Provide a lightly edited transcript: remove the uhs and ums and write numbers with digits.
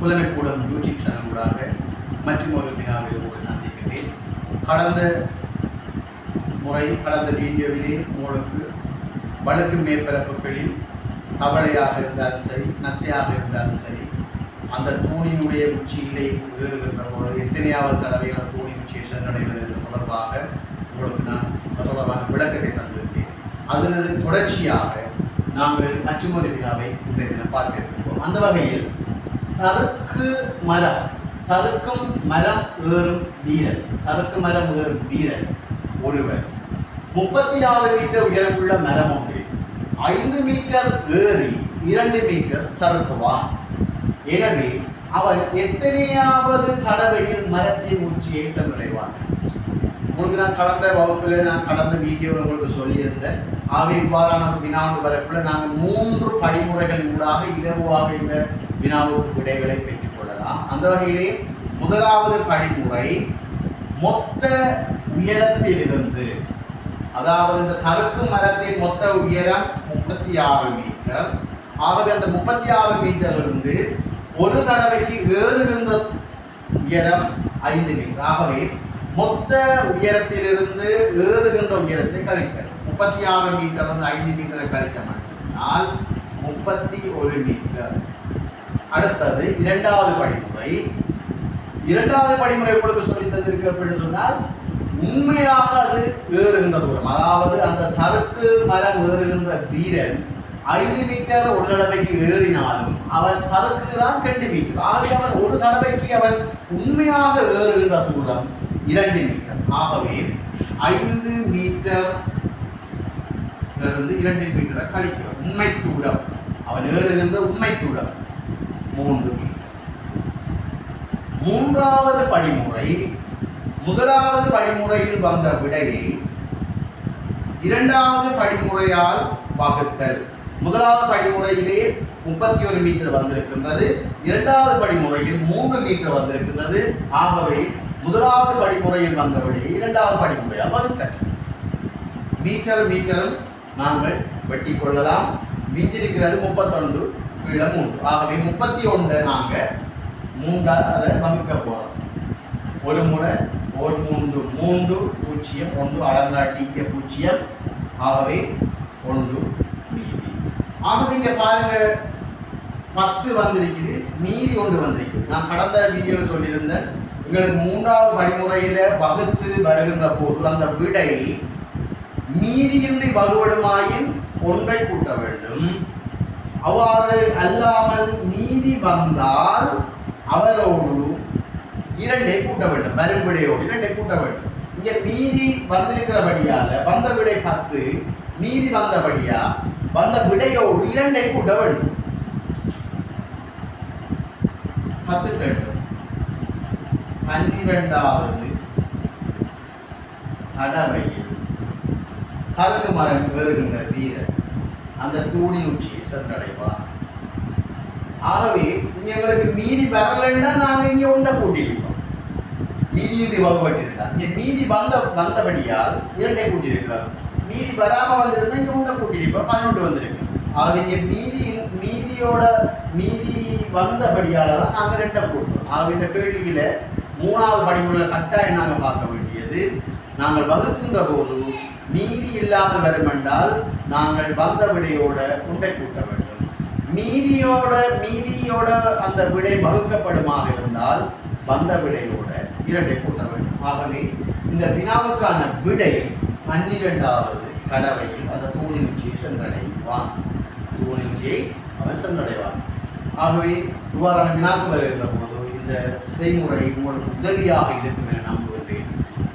புலமைக்கூடம் YouTube channel ஊடாக மற்றும் ஒரு வினாவில் உங்களை சந்திக்கிறேன். கடந்த வீடியோவிலே உங்களுக்கு வழக்கு மேற்பரப்புகளில் தவளையாக இருந்தாலும் சரி, நத்தையாக இருந்தாலும் சரி, அந்த தூணினுடைய உச்சியிலே ஏறுகின்ற போது எத்தனையாவது தடவையான தூணின் உச்சியை சென்றடைவது தொடர்பாக உங்களுக்கு நான் தொடர்பான விளக்கத்தை தந்திருக்கேன். அதனது தொடர்ச்சியாக நாங்கள் மற்றொரு வினாவை இன்றைய தினம் பார்க்க இருக்கின்றோம். அந்த வகையில் சறுக்கும் மரம் ஏறும் வீரன் ஒருவர் 36 மீட்டர் உயரமுள்ள மரம் ஒன்றில் 5 மீட்டர் ஏறி 2 மீட்டர் சறுக்குவான். எனவே அவன் எத்தனையாவது தடவையில் மரத்தின் உச்சியை சென்றடைவான்? உங்களுக்கு நான் கடந்த வீடியோ உங்களுக்கு சொல்லியிருந்தேன். ஆகவே இவ்வாறான ஒரு வினாவுக்கு வரக்குள்ள நாங்கள் 3 படிமுறைகள் ஊடாக இலகுவாக இந்த வினாவுக்கு விடைகளை பெற்றுக்கொள்ளலாம். அந்த வகையிலே முதலாவது படிமுறை மொத்த உயரத்திலிருந்து, அதாவது இந்த சறுக்கு மரத்தின் மொத்த உயரம் 36 மீட்டர். ஆகவே அந்த 36 மீட்டரிலிருந்து ஒரு தடவைக்கு ஏறுகின்ற உயரம் 5 மீட்டர். ஆகவே மொத்த உயரத்திலிருந்து ஏறுகின்ற உயரத்தை கழித்தல். 36 மீட்டர் வந்து 5 மீட்டரை கழிச்சோம்னால் 31 மீட்டர். அடுத்தது இரண்டாவது படிமுறை உங்களுக்கு சொல்லி தந்திருக்கு அப்படின்னு சொன்னால், உண்மையாக அது ஏறுகின்ற தூரம், அதாவது அந்த சறுக்கு மரம் ஏறுகின்ற வீரன் 5 மீட்டர் ஒரு தடவைக்கு ஏறினாலும் அவன் சறுக்குகிறான் 2 மீட்டர். ஆகவே அவன் ஒரு தடவைக்கு அவன் உண்மையாக ஏறுகின்ற தூரம் 2 மீட்டர். ஆகவே 5 மீட்டர் 2 மீட்டரை கழிக்கிறோம். உண்மை தூரம், அவன் ஏறுகின்ற உண்மை தூரம் 3 மீட்டர். மூன்றாவது படிமுறை, முதலாவது படிமுறையில் வந்த விடையை இரண்டாவது படிமுறையால் வகுத்தல். முதலாவது படிமுறையிலே 31 மீட்டர் வந்திருக்கின்றது, இரண்டாவது படிமுறையில் 3 மீட்டர் வந்திருக்கின்றது. ஆகவே முதலாவது படிமுறையில் வந்த விடையை இரண்டாவது படிமுறையால் வகுத்தல். மீட்டரும் நாங்கள் வெட்டி கொள்ளலாம். மிஞ்சிருக்கிறது 31 கீழே 3. ஆகவே 31 நாங்கள் 3ஆல் அதை வகுக்க போகிறோம். ஒரு முறை 3 0 1 அடங்காட்டிய 0. ஆகவே 1 மீதி. ஆகவே இங்கே பாருங்க, 10 வந்திருக்குது, மீதி 1 வந்திருக்குது. நான் கடந்த வீடியோவில் சொல்லியிருந்தேன், உங்களுக்கு மூன்றாவது படிமுறையில வகுத்து வருகின்ற போது அந்த விடை மீதியின்றி வகுபடுமாயின் 1 கூட்ட வேண்டும். அவ்வாறு அல்லாமல் மீதி வந்தால் அவரோடு 2 கூட்ட வேண்டும். வரும் விடையோடு 2 கூட்ட வேண்டும். இங்க மீதி வந்திருக்கிறபடியால வந்த விடை 10, மீதி வந்தபடியா வந்த விடையோடு 2 கூட்ட வேண்டும். 10 வேண்டும். 12வது தடவையில் சறுக்கு மரம் ஏறுகின்ற வீரன் அந்த தூணின் உச்சியை சென்றடைவார். ஆகவே எங்களுக்கு மீதி வரலைன்னா நாங்கள் இங்கே 1 கூட்டியிருக்கோம். மீதியின்றி வகுப்பட்டிருந்தால் இங்கே மீதி வந்தபடியால் 2 கூட்டியிருக்கிறோம். மீதி வராமல் வந்திருந்தா இங்கே 1 கூட்டியிருப்போம், 11 வந்திருக்கு. ஆகவே இங்கே மீதி வந்தபடியால் தான் நாங்கள் 2 கூட்டுறோம். ஆகவே இந்த கேள்வியில 3வது படிமுறையில் கட்டாயம் நாங்கள் பார்க்க வேண்டியது, நாங்கள் வகுக்கின்ற போது மீதி இல்லாமல் வரும் என்றால் நாங்கள் வந்த விடையோட 1 கூட்ட வேண்டும். மீதியோட அந்த விடை வகுக்கப்படுமாக இருந்தால் வந்த விடையோட 2 கூட்ட வேண்டும். ஆகவே இந்த வினாவுக்கான விடை 12வது தடவையில் அந்த தூணின் உச்சியை சென்றடைவான். அவன் சென்றடைவான். ஆகவே இவ்வாறான வினாக்கு வருகின்ற போது இந்த செய்முறை உங்களுக்கு உதவியாக இருக்கும் என நம்புகின்றேன்.